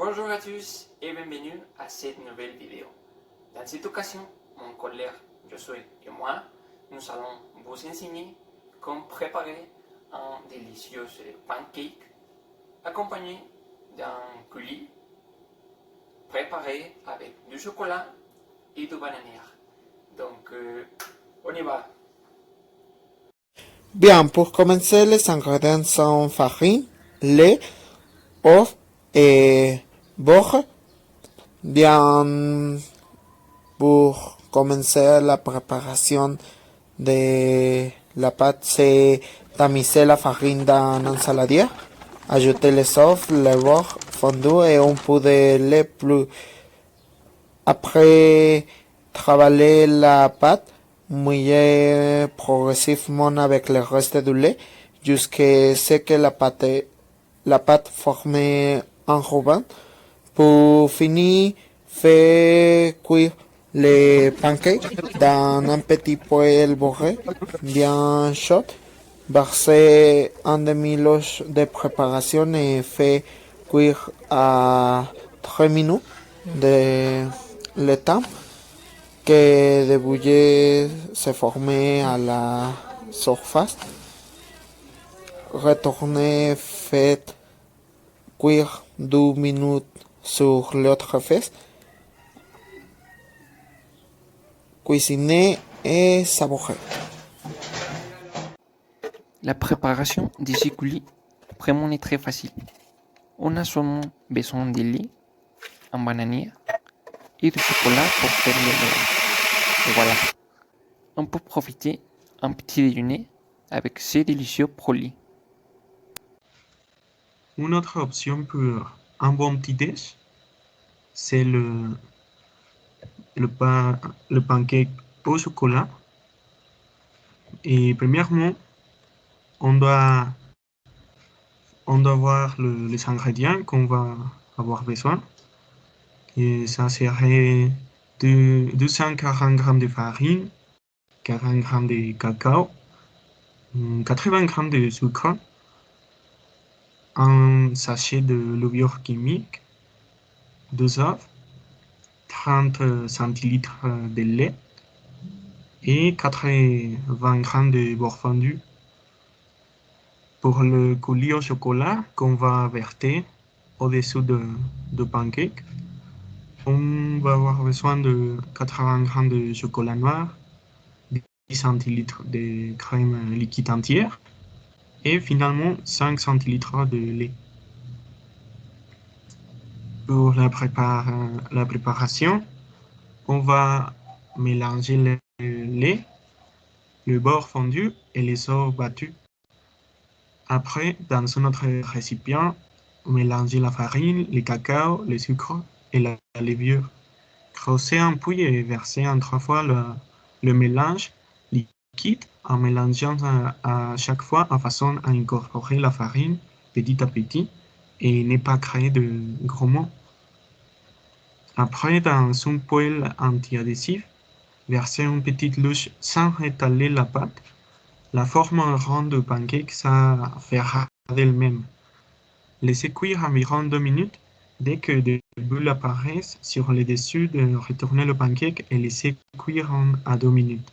Bonjour à tous et bienvenue à cette nouvelle vidéo. Dans cette occasion, mon collègue Josué et moi, nous allons vous enseigner comment préparer un délicieux pancake accompagné d'un coulis préparé avec du chocolat et du bananière. Donc, on y va. Bien, pour commencer, les ingrédients sont farine, lait, œufs et beurre. Bien, pour commencer la préparation de la pâte, c'est tamiser la farine dans un saladier, ajouter les œufs, le beurre fondu et un peu de lait plus. Après travailler la pâte, mouiller progressivement avec le reste du lait jusqu'à ce que la pâte forme un ruban. Pour finir, faire cuire les pancakes dans un petit poêle beurré bien chaud. Verser un demi-loge de préparation et faire cuire à 3 minutes de le temps que le bouillie se forme à la surface. Retournez, faites cuire 2 minutes sur l'autre face. Cuisinez et savourez. La préparation des coulis vraiment est très facile. On a seulement besoin de lait, un bananier et du chocolat pour faire le mélange. Et voilà, on peut profiter un petit déjeuner avec ces délicieux produits. Une autre option pour un bon petit déj, c'est le pancake au chocolat. Et premièrement, on doit voir les ingrédients qu'on va avoir besoin. Et ça serait 240 g de farine, 40 g de cacao, 80 g de sucre, un sachet de levure chimique, 2 œufs, 30 centilitres de lait et 80 g de beurre fondu. Pour le coulis au chocolat qu'on va verser au-dessous de pancake, on va avoir besoin de 80 g de chocolat noir, 10 centilitres de crème liquide entière et finalement 5 centilitres de lait. Pour la préparation, on va mélanger le lait, le beurre fondu et les œufs battus. Après, dans un autre récipient, mélanger la farine, le cacao, le sucre et la levure. Creuser un puits et verser en 3 fois le mélange liquide en mélangeant à chaque fois en façon à incorporer la farine petit à petit et ne pas créer de grumons. Après, dans un poêle anti-adhésif, verser une petite louche sans étaler la pâte. La forme ronde de pancake, ça fera d'elle-même. Laissez cuire environ 2 minutes. Dès que des bulles apparaissent sur le dessus, de retourner le pancake et laisser cuire à 2 minutes.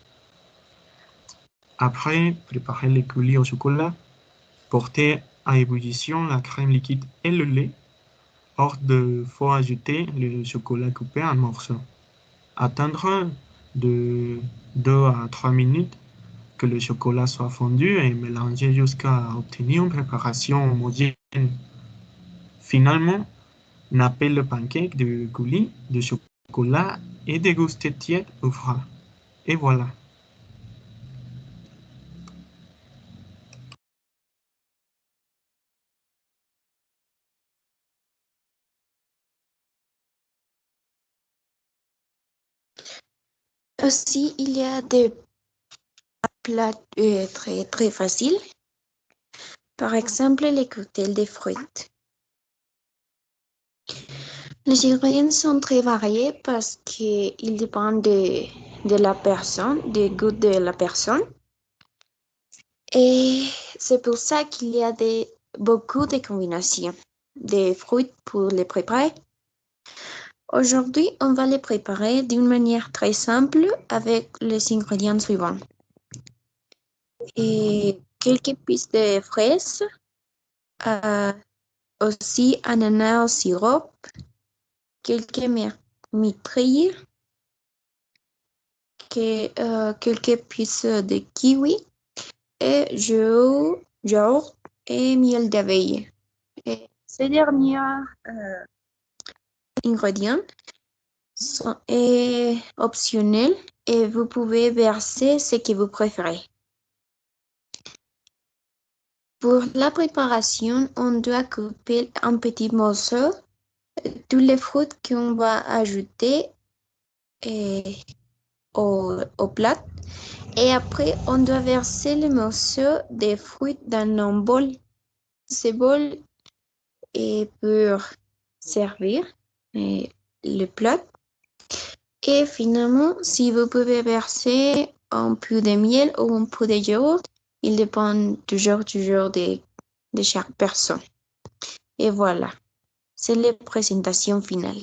Après, préparez les coulis au chocolat. Portez à ébullition la crème liquide et le lait. Hors de faut ajouter le chocolat coupé en morceaux. Attendre de 2 à 3 minutes que le chocolat soit fondu et mélanger jusqu'à obtenir une préparation homogène. Finalement, nappez le pancake de coulis de chocolat et dégustez tiède ou froid. Et voilà. Aussi, il y a des plats très, très faciles. Par exemple, les cocktails de fruits. Les ingrédients sont très variés parce qu'ils dépendent de la personne, du goût de la personne. Et c'est pour ça qu'il y a beaucoup de combinaisons. des fruits pour les préparer. Aujourd'hui, on va les préparer d'une manière très simple avec les ingrédients suivants. Et quelques pistes de fraises, aussi ananas au sirop, quelques myrtilles, quelques pistes de kiwi et yaourt et miel d'abeille. Et ces derniers ingrédients sont optionnels et vous pouvez verser ce que vous préférez. Pour la préparation, on doit couper en petits morceaux tous les fruits qu'on va ajouter au plat. Et après, on doit verser les morceaux des fruits dans un bol. Ce bol est pour servir le plat. Et finalement, si vous pouvez verser un peu de miel ou un peu de yaourt, il dépend toujours de chaque personne. Et voilà, c'est la présentation finale.